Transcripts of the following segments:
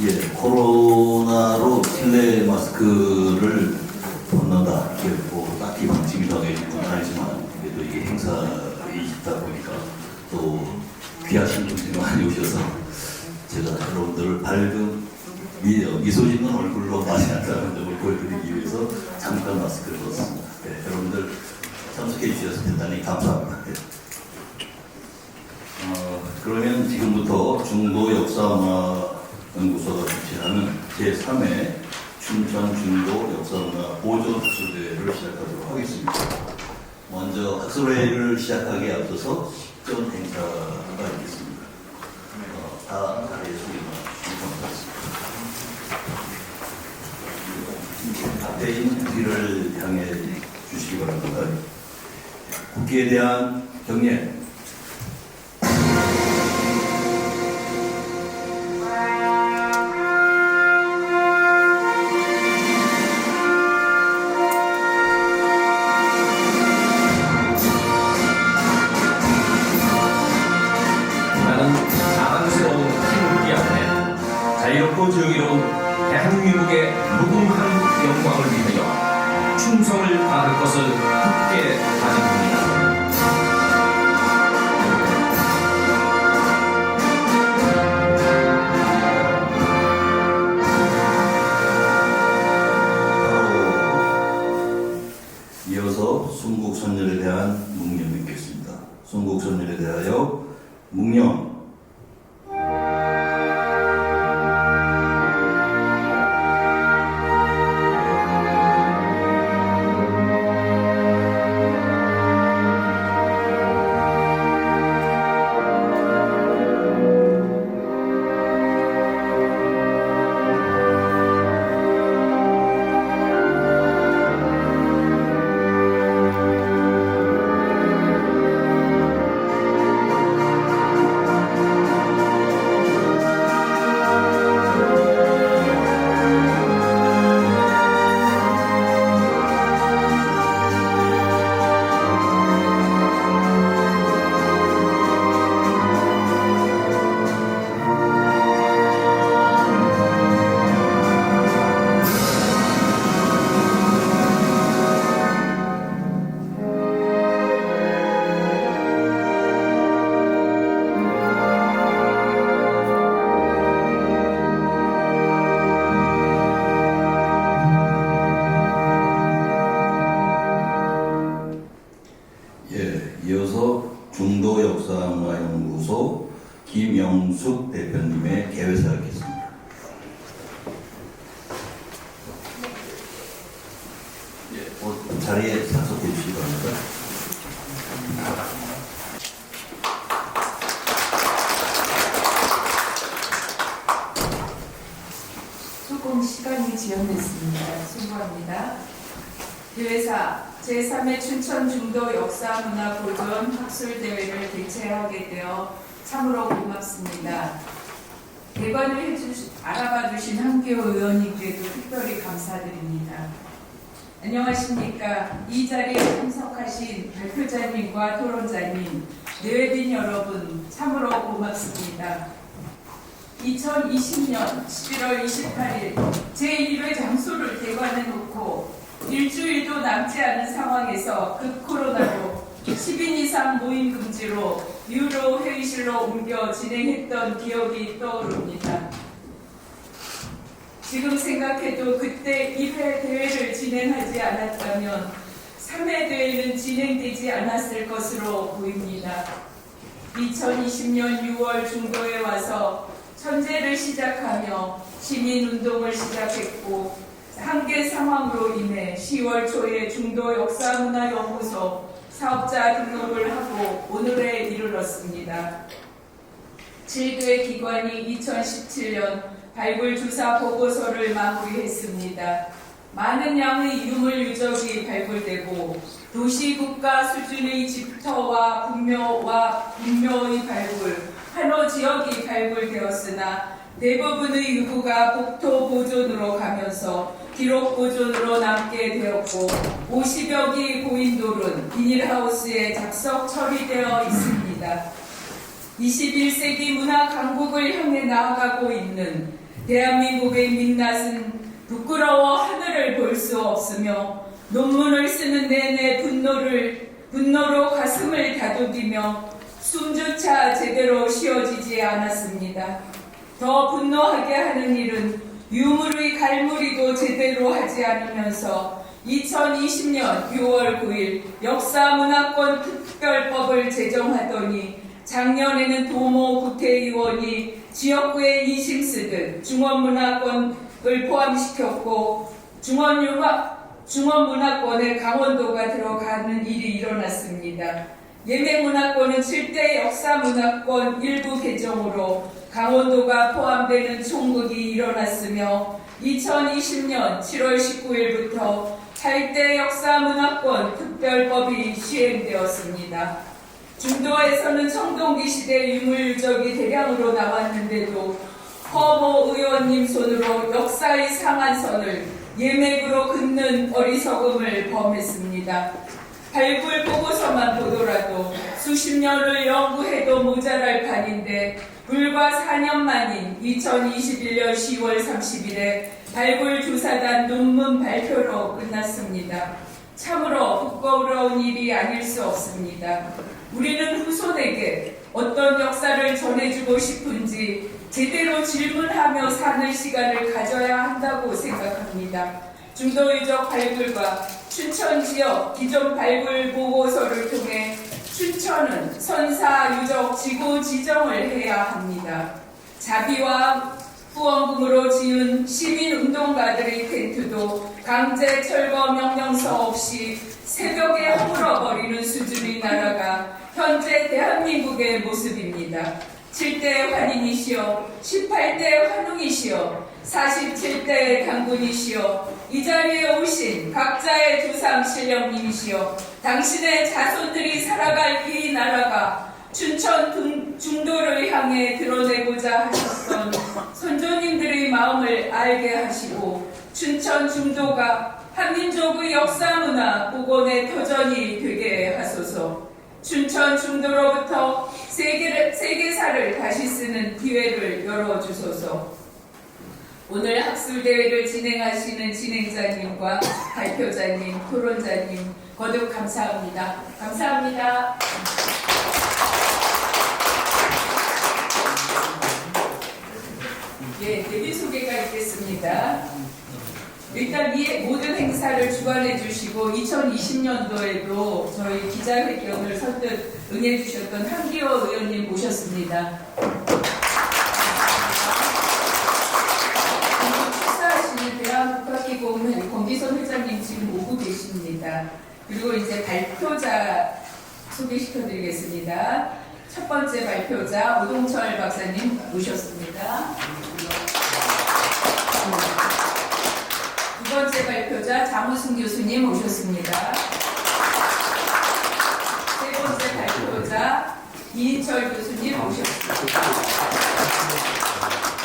예, 코로나로 실내 마스크를 벗는다. 이게 뭐 딱히 방침이 정해진 건 아니지만 그래도 이게 행사이다 보니까 또 귀하신 분들이 많이 오셔서 제가 여러분들을 밝은 미소 짓는 얼굴로 많이 한다는 점을 보여드리기 위해서 잠깐 마스크를 벗습니다. 네, 여러분들 참석해 주셔서 대단히 감사합니다. 네. 그러면 지금부터 중도역사문화연구소가 주최하는 제3회 춘천 중도 역사문화 보존 학술대회를 시작하도록 하겠습니다. 먼저 학술회의를 시작하기에 앞서서 식전 행사가 있겠습니다. 다 자리에 소개만 주시기 바랍니다. 앞에 있는 뒤를 향해 주시기 바랍니다. 국기에 대한 경례. 자유롭고 정의로운 대한민국의 무궁한 영광을 위하여 충성을 다할 것을 굳게 다짐합니다. 이어서 순국선열에 대한 묵념이 있겠습니다. 순국선열에 대하여 묵념. 이어서 중도역사문화연구소 김영숙 대표님의 개회사 하겠습니다. 자리에 참석해 주시기 바랍니다. 조금 시간이 지연됐습니다. 수고합니다. 대회사 제3회 춘천 중도 역사문화 보존 학술대회를 개최하게 되어 참으로 고맙습니다. 대관을 알아봐 주신 한교 의원님께도 특별히 감사드립니다. 안녕하십니까. 이 자리에 참석하신 발표자님과 토론자님, 내외빈 여러분 참으로 고맙습니다. 2020년 11월 28일 제1회 장소를 대관해 놓고 일주일도 남지 않은 상황에서 코로나로 10인 이상 모임 금지로 유로 회의실로 옮겨 진행했던 기억이 떠오릅니다. 지금 생각해도 그때 1회 대회를 진행하지 않았다면 3회 대회는 진행되지 않았을 것으로 보입니다. 2020년 6월 중도에 와서 천재를 시작하며 시민운동을 시작했고 한계 상황으로 인해 10월 초에 중도 역사문화연구소 사업자 등록을 하고 오늘에 이르렀습니다. 7개 기관이 2017년 발굴 조사 보고서를 마무리했습니다. 많은 양의 유물 유적이 발굴되고 도시국가 수준의 집터와 분묘의 발굴, 한호 지역이 발굴되었으나 대부분의 유구가 복토 보존으로 가면서 기록 보존으로 남게 되었고 50여 기 고인돌은 비닐하우스에 작석 처리되어 있습니다. 21세기 문화 강국을 향해 나아가고 있는 대한민국의 민낯은 부끄러워 하늘을 볼 수 없으며 논문을 쓰는 내내 분노로 가슴을 다독이며 숨조차 제대로 쉬어지지 않았습니다. 더 분노하게 하는 일은 유물의 갈무리도 제대로 하지 않으면서 2020년 6월 9일 역사문화권 특별법을 제정하더니 작년에는 도모 국회의원이 지역구에 이심 쓰듯 중원문화권을 포함시켰고 중원문화권에 강원도가 들어가는 일이 일어났습니다. 예매문화권은 7대 역사문화권 일부 개정으로 강원도가 포함되는 총국이 일어났으며 2020년 7월 19일부터 8대 역사문화권 특별법이 시행되었습니다. 중도에서는 청동기 시대 유물유적이 대량으로 나왔는데도 허모 의원님 손으로 역사의 상한선을 예맥으로 긋는 어리석음을 범했습니다. 발굴 보고서만 보더라도 수십 년을 연구해도 모자랄 판인데 불과 4년 만인 2021년 10월 30일에 발굴조사단 논문 발표로 끝났습니다. 참으로 부끄러운 일이 아닐 수 없습니다. 우리는 후손에게 어떤 역사를 전해주고 싶은지 제대로 질문하며 사는 시간을 가져야 한다고 생각합니다. 중도유적 발굴과 춘천 지역 기존 발굴 보고서를 통해 춘천은 선사유적 지구 지정을 해야 합니다. 자비와 후원금으로 지은 시민운동가들의 텐트도 강제 철거 명령서 없이 새벽에 허물어버리는 수준의 나라가 현재 대한민국의 모습입니다. 7대 환인이시여 18대 환웅이시여 47대 당군이시여 이 자리에 오신 각자의 조상 신령님이시여 당신의 자손들이 살아갈 이 나라가 춘천 중도를 향해 드러내고자 하셨던 선조님들의 마음을 알게 하시고 춘천 중도가 한민족의 역사문화 복원의 터전이 되게 하소서. 춘천 중도로부터 세계사를 다시 쓰는 기회를 열어주소서. 오늘 학술대회를 진행하시는 진행자님과 발표자님, 토론자님 거듭 감사합니다. 감사합니다. 예, 내비 소개가 있겠습니다. 일단 이 모든 행사를 주관해 주시고 2020년도에도 저희 기자회견을 선뜻 응해 주셨던 한기호 의원님 모셨습니다. 축사하시는 대한국가기금 권기선 회장님 지금 오고 계십니다. 그리고 이제 발표자 소개시켜 드리겠습니다. 첫 번째 발표자 오동철 박사님 모셨습니다. 두 번째 발표자 장우승 교수님 모셨습니다. 세 번째 발표자 이인철 교수님 모셨습니다.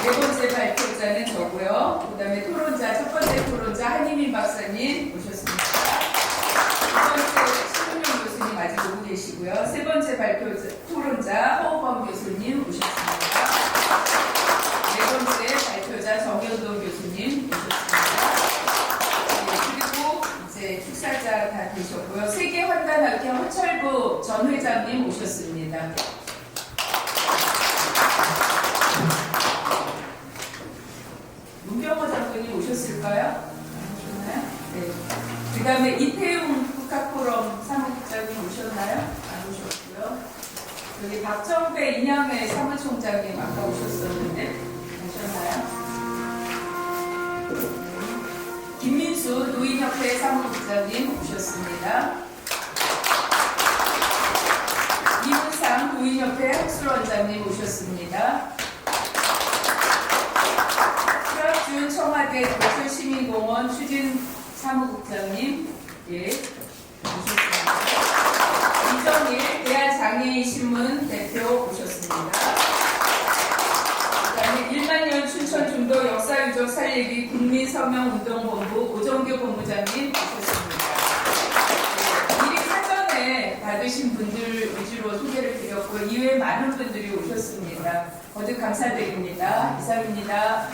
네 번째 발표자는 저고요. 그 다음에 토론자, 첫 번째 토론자 한희민 박사님 모셨습니다. 두 번째 신은영 교수님 아직 오고 계시고요. 세 번째 발표자, 토론자 허우범 교수님 모셨습니다. 네 번째 발표자 정현도 교수님 모셨습니다. 축사자 다 되셨고요. 세계환단학회 허철부 전 회장님 오셨습니다. 문병호 장군이 오셨을까요? 네. 그 다음에 이태웅 국학포럼 사무국장님 오셨나요? 안 오셨고요. 여기 박정배 인양회 사무총장님 아까 오셨었는데 오셨나요? 김민수 노인협회 사무국장님 오셨습니다. 이문상 노인협회 학술원장님 오셨습니다. 최학준 청와대 도서시민공원 추진 사무국장님 오셨습니다. 이정일 대한장애인신문 대표 오셨습니다. 그다음에 1만년 춘천중도 역사유적 살리기 국민서명운동본부 오정규 본부장님 오셨습니다. 미리 사전에 받으신 분들 위주로 소개를 드렸고 이외에 많은 분들이 오셨습니다. 거듭 감사드립니다. 이상입니다.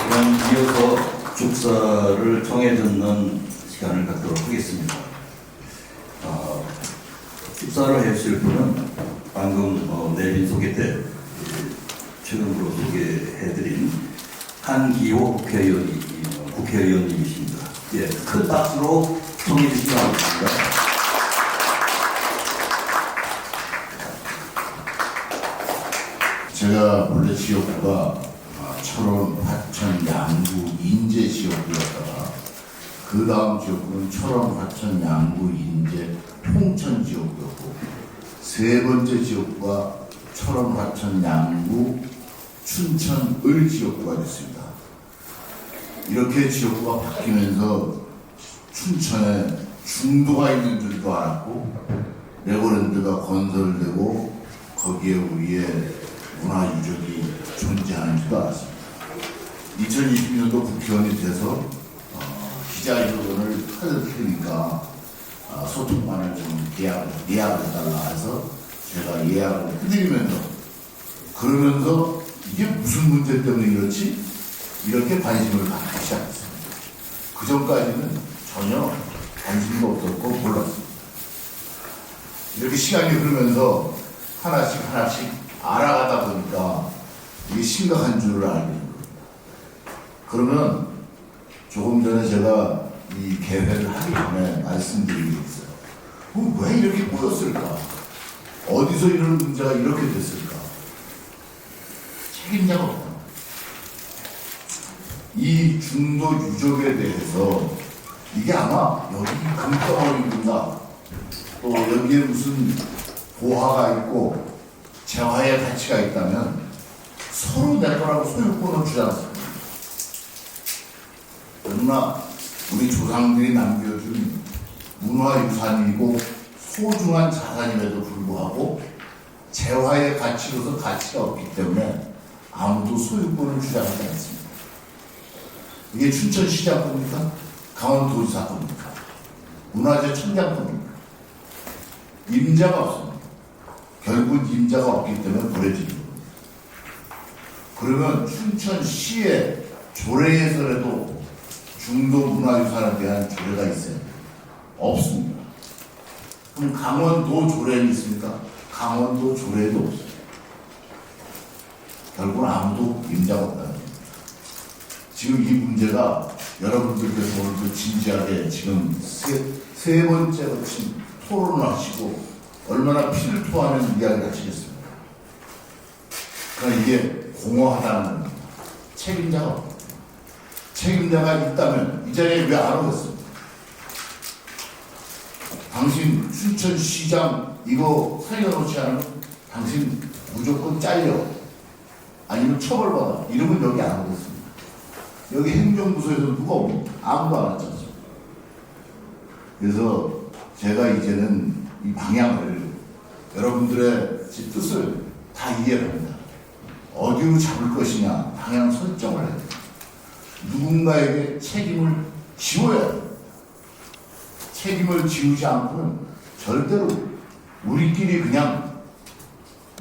그럼 이어서 축사를 청해 듣는 시간을 갖도록 하겠습니다. 축사를 해주실 분은 방금 내빈 소개 때 최근으로 소개해드린 한기호 국회의원님이십니다. 예, 큰 박수로 청해 주시기 바랍니다. 제가 원래 지역구가 철원, 화천, 양구, 인제 지역구였다가 그 다음 지역구는 철원, 화천, 양구, 인제, 홍천 지역구였고 세 번째 지역구가 철원, 화천, 양구, 춘천, 을 지역구가 됐습니다. 이렇게 지역구가 바뀌면서 춘천에 중도가 있는 줄도 알았고 레고랜드가 건설되고 거기에 우리의 문화유적이 존재하는 줄도 알았습니다. 2020년도 국회의원이 돼서 기자회견을 하려니까 소통관을 좀 예약을 해달라 해서 제가 예약을 해드리면서 그러면서 이게 무슨 문제 때문에 이렇지? 이렇게 관심을 갖기 시작했습니다. 그 전까지는 전혀 관심도 없었고 몰랐습니다. 이렇게 시간이 흐르면서 하나씩 알아가다 보니까 이게 심각한 줄을 알게 된 겁니다. 그러면 조금 전에 제가 이 개회를 하기 전에 말씀드린 게 있어요. 왜 이렇게 모였을까? 어디서 이런 문제가 이렇게 됐을까? 책임자가 없다. 이 중도 유적에 대해서 이게 아마 여기 금덩어리구나. 또 여기에 무슨 보화가 있고 재화의 가치가 있다면 서로 내 거라고 소유권을 주지 않습니다. 그러나 우리 조상들이 남겨준 문화유산이고 소중한 자산임에도 불구하고 재화의 가치로서 가치가 없기 때문에 아무도 소유권을 주장하지 않습니다. 이게 춘천시장 겁니까? 강원도지사 겁니까? 문화재 청장 겁니까? 임자가 없습니다. 결국 임자가 없기 때문에 버려지는 겁니다. 그러면 춘천시의 조례에서라도 중도 문화유산에 대한 조례가 있어요? 없습니다. 그럼 강원도 조례는 있습니까? 강원도 조례도 없어요. 결국은 아무도 임자가 없다는 겁니다. 지금 이 문제가 여러분들께서 오늘도 진지하게 지금 세 번째 거친 토론을 하시고 얼마나 피를 토하는 이야기를 하시겠습니까? 그러니까 이게 공허하다는 겁니다. 책임자가 없다. 책임자가 있다면 이 자리에 왜 안 오겠습니까? 당신 춘천시장 이거 살려놓지 않으면 당신 무조건 잘려. 아니면 처벌받아. 이러면 여기 안 오겠습니다. 여기 행정부서에서 누가 옵니까? 아무도 안 왔지 않습니까? 그래서 제가 이제는 이 방향을 여러분들의 뜻을 다 이해합니다. 어디로 잡을 것이냐 방향 설정을 해야 됩니다. 누군가에게 책임을 지워야 됩니다. 책임을 지우지 않고는 절대로 우리끼리 그냥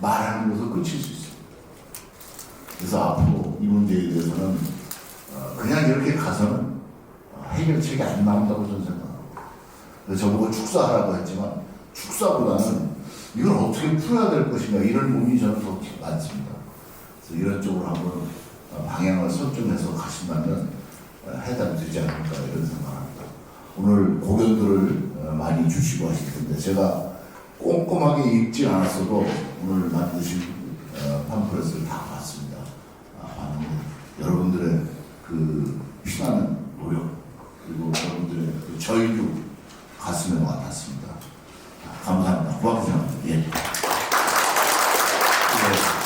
말하는 것으로 끝일 수 있습니다. 그래서 앞으로 이 문제에 대해서는 그냥 이렇게 가서는 해결책이 안 나온다고 저는 생각합니다. 그래서 저보고 축사하라고 했지만 축사보다는 이걸 어떻게 풀어야 될 것인가 이런 고민이 저는 더 많습니다. 그래서 이런 쪽으로 한번 방향을 설정해서 가신다면 해답이 되지 않을까 이런 생각합니다. 오늘 고견들을 많이 주시고 하실 텐데 제가 꼼꼼하게 읽지 않았어도 오늘 만드신 팜플렛을 다 봤습니다. 여러분들의 그 피나는 노력 그리고 여러분들의 그 저희도 가슴에 와닿습니다. 감사합니다. 고맙게 생각합니다. 예.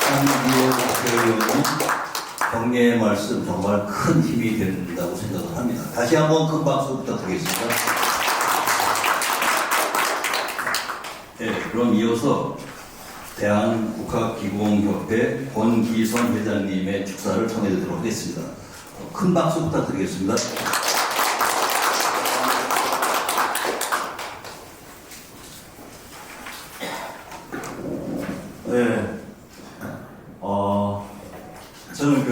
한기호 국회의원은 격려의 말씀 정말 큰 힘이 된다고 생각을 합니다. 다시 한번 큰 박수 부탁드리겠습니다. 네, 그럼 이어서 대한국학기공협회 권기선 회장님의 축사를 청해드리도록 하겠습니다. 큰 박수 부탁드리겠습니다. 네, 저는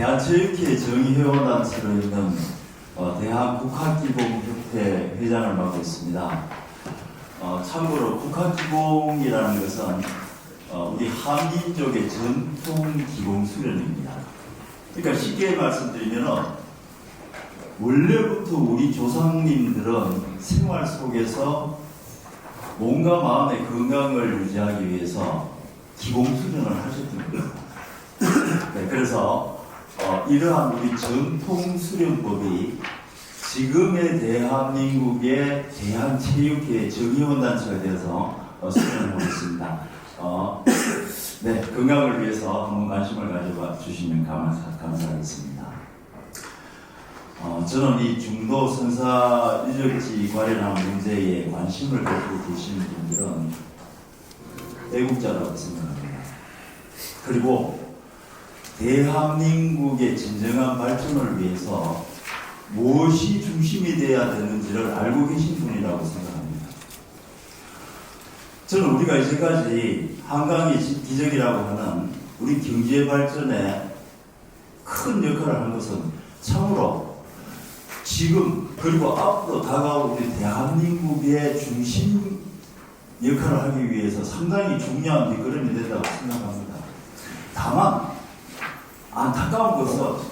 대한체육회 정의회원단체로 있는 대한국학기공협회 회장을 맡고 있습니다. 참고로 국학기공이라는 것은 우리 한민족의 전통 기공 수련입니다. 그러니까 쉽게 말씀드리면 원래부터 우리 조상님들은 생활 속에서 몸과 마음의 건강을 유지하기 위해서 기공 수련을 하셨던 거예요. 네, 그래서 이러한 우리 전통 수련법이 지금의 대한민국의 대한체육회 정의원단체가 되어서 수련하고 있습니다. 네, 건강을 위해서 한번 관심을 가져봐 주시면 감사하겠습니다. 저는 이 중도 선사 유적지 관련한 문제에 관심을 갖고 계시는 분들은 애국자라고 생각합니다. 그리고 대한민국의 진정한 발전을 위해서 무엇이 중심이 되어야 되는지를 알고 계신 분이라고 생각합니다. 저는 우리가 이제까지 한강의 기적이라고 하는 우리 경제 발전에 큰 역할을 한 것은 참으로 지금 그리고 앞으로 다가올 우리 대한민국의 중심 역할을 하기 위해서 상당히 중요한 밑거름이 된다고 생각합니다. 다만 안타까운 것은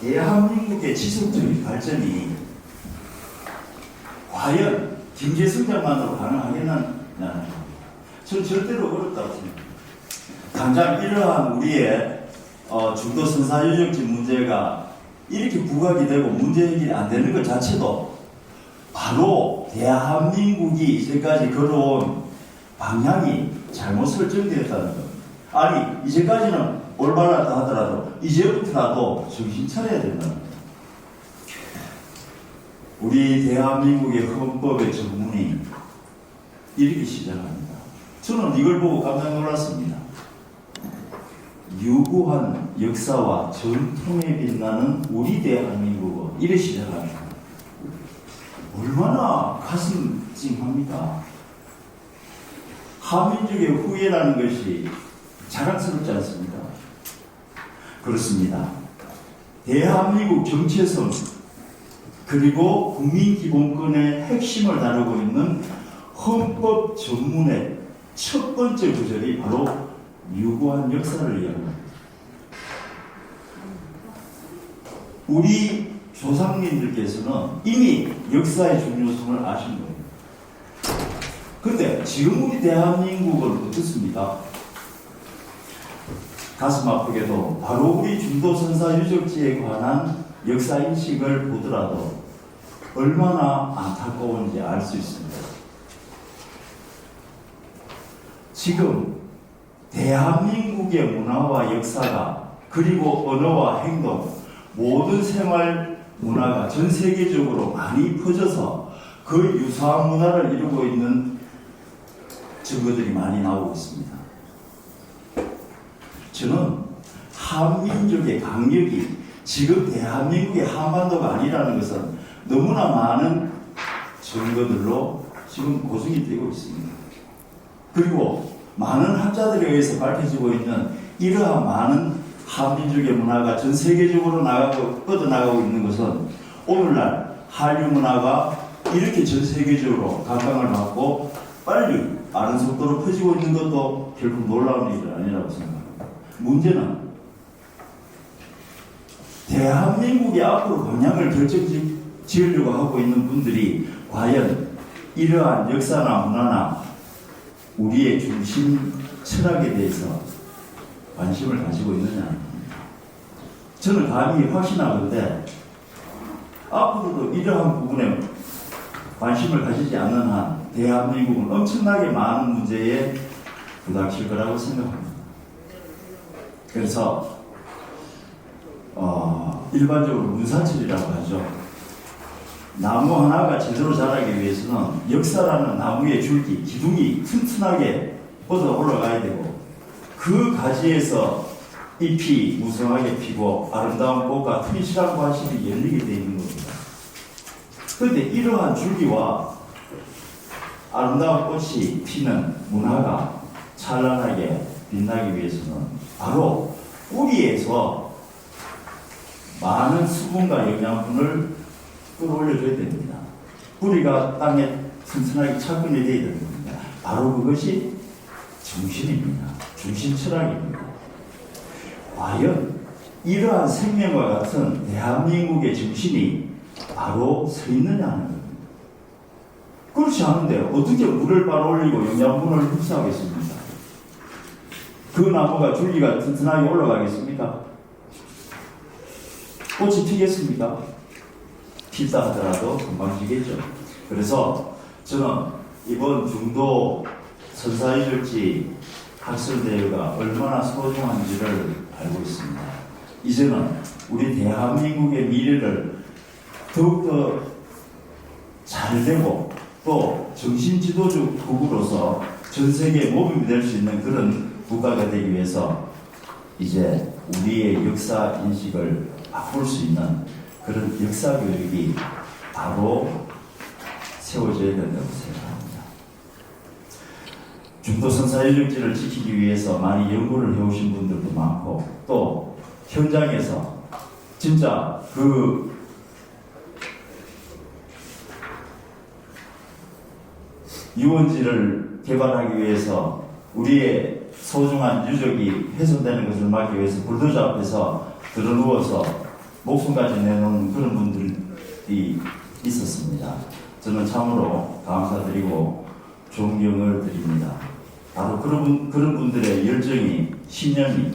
대한민국의 지속적인 발전이 과연 경제 성장만으로 가능하겠느냐는 저는 절대로 어렵다고 생각합니다. 당장 이러한 우리의 중도 선사 유적지 문제가 이렇게 부각이 되고 문제 해결이 안 되는 것 자체도 바로 대한민국이 이제까지 걸어온 방향이 잘못 설정되었다는 것. 아니 이제까지는 올바르다 하더라도 이제부터라도 정신 차려야 된다는 것. 우리 대한민국의 헌법의 전문이 이렇게 시작합니다. 저는 이걸 보고 깜짝 놀랐습니다. 유구한 역사와 전통에 빛나는 우리 대한민국은 이렇게 시작합니다. 얼마나 가슴 찡합니까? 한민족의 후예라는 것이 자랑스럽지 않습니까? 그렇습니다. 대한민국 정체성 그리고 국민기본권의 핵심을 다루고 있는 헌법 전문의 첫 번째 구절이 바로 유구한 역사를 이야기합니다. 우리 조상님들께서는 이미 역사의 중요성을 아신 거예요. 그런데 지금 우리 대한민국은 어떻습니까? 가슴 아프게도 바로 우리 중도 선사 유적지에 관한 역사 인식을 보더라도 얼마나 안타까운지 알 수 있습니다. 지금 대한민국의 문화와 역사가 그리고 언어와 행동 모든 생활 문화가 전 세계적으로 많이 퍼져서 그 유사한 문화를 이루고 있는 증거들이 많이 나오고 있습니다. 저는 한민족의 강력이 지금 대한민국의 한반도가 아니라는 것은 너무나 많은 증거들로 지금 고증이 되고 있습니다. 그리고 많은 학자들에 의해서 밝혀지고 있는 이러한 많은 한민족의 문화가 전 세계적으로 뻗어나가고 있는 것은 오늘날 한류 문화가 이렇게 전 세계적으로 각광을 받고 빨리 빠른 속도로 퍼지고 있는 것도 결국 놀라운 일이 아니라고 생각합니다. 문제는 대한민국의 앞으로 방향을 결정지으려고 하고 있는 분들이 과연 이러한 역사나 문화나 우리의 중심 철학에 대해서 관심을 가지고 있느냐. 저는 감히 확신하건대 앞으로도 이러한 부분에 관심을 가지지 않는 한 대한민국은 엄청나게 많은 문제에 부닥칠 거라고 생각합니다. 그래서 일반적으로 문사철이라고 하죠. 나무 하나가 제대로 자라기 위해서는 역사라는 나무의 줄기, 기둥이 튼튼하게 뻗어 올라가야 되고 그 가지에서 잎이 무성하게 피고 아름다운 꽃과 튼실한 과실이 열리게 되어 있는 겁니다. 그런데 이러한 줄기와 아름다운 꽃이 피는 문화가 찬란하게 빛나기 위해서는 바로 뿌리에서 많은 수분과 영양분을 끌어올려줘야 됩니다. 뿌리가 땅에 튼튼하게 착근이 되어야 됩니다. 바로 그것이 정신입니다. 중심 철학입니다. 과연 이러한 생명과 같은 대한민국의 정신이 바로 서 있느냐 하는 겁니다. 그렇지 않은데 어떻게 물을 빨아올리고 영양분을 흡수하겠습니까? 그 나무가 줄기가 튼튼하게 올라가겠습니까? 꽃이 피겠습니까? 피다 하더라도 금방 지겠죠. 그래서 저는 이번 중도 선사이절지 학술대회가 얼마나 소중한지를 알고 있습니다. 이제는 우리 대한민국의 미래를 더욱더 잘 되고 또 정신지도적 국으로서 전 세계에 모범이 될 수 있는 그런 국가가 되기 위해서 이제 우리의 역사 인식을 바꿀 수 있는 그런 역사 교육이 바로 세워져야 된다고 생각합니다. 중도 선사일력지를 지키기 위해서 많이 연구를 해오신 분들도 많고 또 현장에서 진짜 그 유원지를 개발하기 위해서 우리의 소중한 유적이 훼손되는 것을 막기 위해서 불도저 앞에서 들어누워서 목숨까지 내놓은 그런 분들이 있었습니다. 저는 참으로 감사드리고 존경을 드립니다. 바로 그런 분들의 열정이, 신념이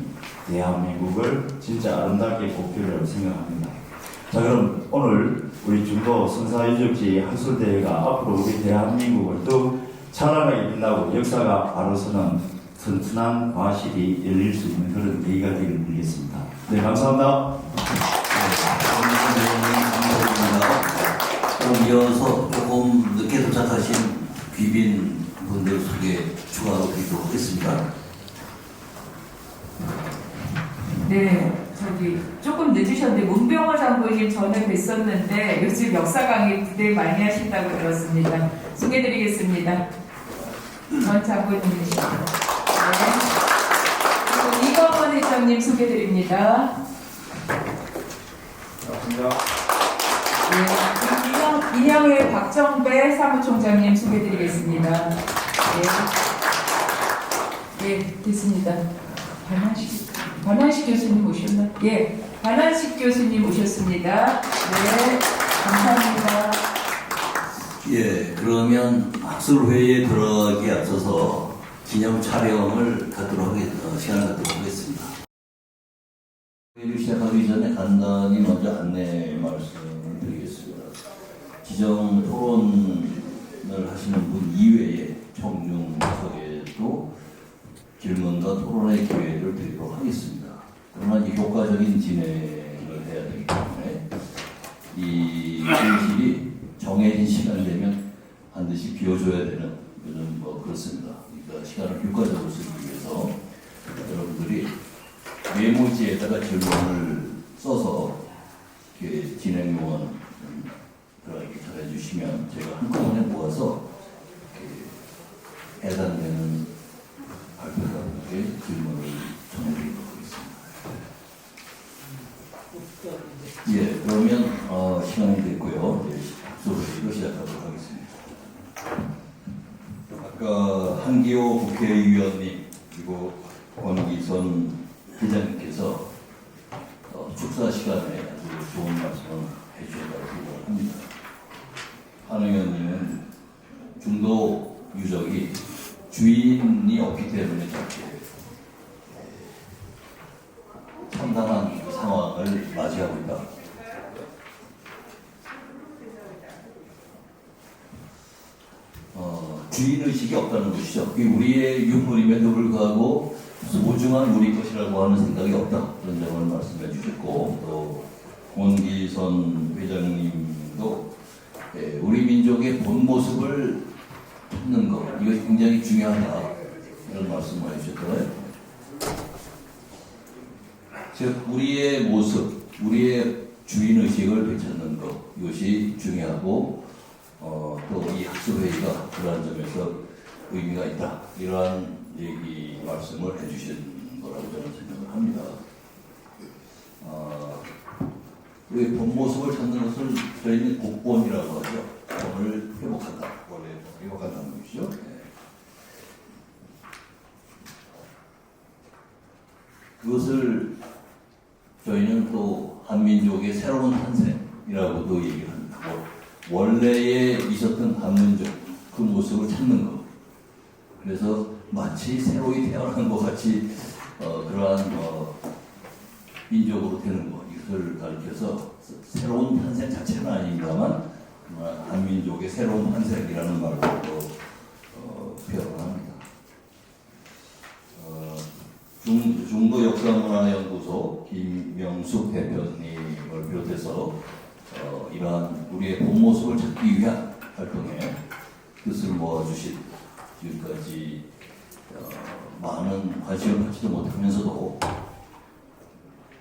대한민국을 진짜 아름답게 꼽히리라고 생각합니다. 자, 그럼 오늘 우리 중도 선사유적지 학술대회가 앞으로 우리 대한민국을 더욱 찬란하게 빛나고 역사가 바로 서는 튼튼한 과실이 열릴 수 있는 그런 계기가 되기를 빌겠습니다. 네, 감사합니다. 감사합니다. 그럼 이어서 조금 늦게 도착하신 귀빈 분들 소개 추가로 드리도록 하겠습니다. 네, 조금 늦으셨는데 문병호 장군님 전에 뵀었는데 요즘 역사 강의 기대 많이 하신다고 들었습니다. 소개드리겠습니다. 전 장군님이십니다. 네. 그리고 이광원 회장님 소개드립니다. 반갑습니다. 네, 인양회 박정배 사무총장님 소개드리겠습니다. 네, 네, 됐습니다. 반환식 교수님 오셨나? 예, 반환식 교수님 오셨습니다. 네, 감사합니다. 예, 그러면 학술회의에 들어가기에 앞서서 기념 촬영을 시간을 갖도록 하겠습니다. 회의를 시작하기 전에 간단히 먼저 안내 말씀을 드리겠습니다. 지정 토론을 하시는 분 이외에 청중석에도 질문과 토론의 기회를 드리도록 하겠습니다. 그러나 이 효과적인 진행을 해야 되기 때문에 이 회의실이 정해진 시간 되면 반드시 비워줘야 되는 요즘 그렇습니다. 그러니까 시간을 효과적으로 쓰기 위해서 여러분들이 메모지에다가 질문을 써서 이렇게 진행 요원 이렇게 전해주시면 제가 한꺼번에 모아서 이렇게 해당되는 발표자분에게 질문을 전해드리도록 하겠습니다. 예, 그러면 시간이 됐고요. 학술회의로 시작하도록 하겠습니다. 아까 한기호 국회의원님 그리고 권기선 회장님께서 축사 시간에 아주 좋은 말씀을 해주셨다고 생각을 합니다. 한 의원님은 중도 유적이 주인이 없기 때문에 저렇게 상당한 상황을 맞이하고 있다. 주인의식이 없다는 것이죠. 우리의 유물임에도 불구하고 소중한 우리 것이라고 하는 생각이 없다. 그런 점을 말씀해 주셨고, 또 권기선 회장님도 우리 민족의 본 모습을 찾는 것, 이것이 굉장히 중요하다. 이런 말씀을 해주셨잖아요. 즉, 우리의 모습, 우리의 주인의식을 되찾는 것, 이것이 중요하고, 또 이 학술회의가 그러한 점에서 의미가 있다. 이러한 얘기, 말씀을 해주신 거라고 저는 생각을 합니다. 우리의 본 모습을 찾는 것을 저희는 복본이라고 하죠. 본을 회복한다. 원래 회복한다는 것이죠. 네. 그것을 저희는 또 한민족의 새로운 탄생이라고도 얘기를 합니다. 원래에 있었던 한민족 그 모습을 찾는 것. 그래서 마치 새로이 태어난 것 같이 그러한 민족으로 되는 것. 이것을 가리켜서 새로운 탄생 자체는 아닙니다만 한민족의 새로운 탄생이라는 말로 표현을 합니다. 중도역사문화연구소 김명숙 대표님을 비롯해서 이러한 우리의 본 모습을 찾기 위한 활동에 뜻을 모아주신 지금까지 많은 관심을 갖지도 못하면서도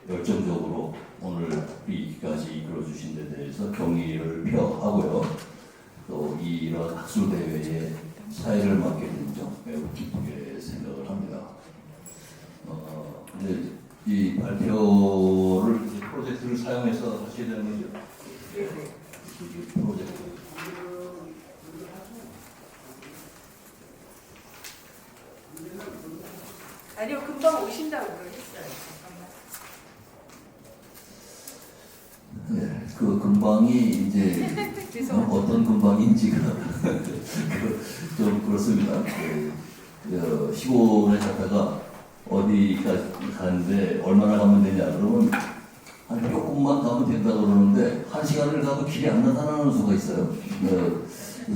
열정적으로 오늘 여기까지 이끌어주신 데 대해서 경의를 표하고요. 또 이런 학술대회에 사회를 맡게 된 점 매우 기쁘게 생각을 합니다. 근데 이 발표를 이제 프로젝트를 사용해서 하셔야 되는 거죠? 네. 프로젝트. 아니요, 금방 오신다고 그러셨어요. 네, 그 금방이 이제 어떤 금방인지가 좀 그렇습니다. 시골에 갔다가 어디까지 가는데 얼마나 가면 되냐 그러면 한 조금만 가면 된다 그러는데 1시간을 가도 길이 안 나타나는 수가 있어요. 그래서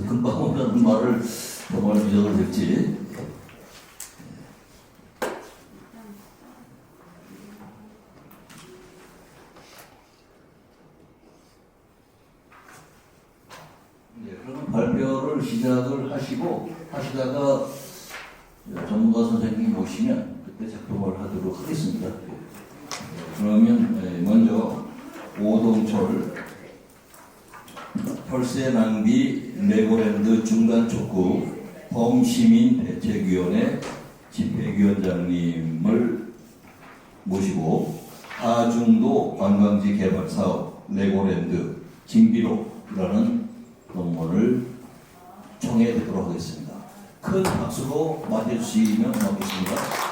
금방 온다는 말을 정말 믿어도 될지. 네, 그러면 발표를 시작을 하시다가 전문가 선생님 모시면 그때 작동을 하도록 하겠습니다. 그러면 먼저 오동철 혈세 낭비 레고랜드 중간 촉구 범시민 대책위원회 집행위원장님을 모시고 하중도 관광지 개발 사업 레고랜드 징비록이라는 논문을 청해 듣도록 하겠습니다. 큰 박수로 맞아주시면 고맙겠습니다.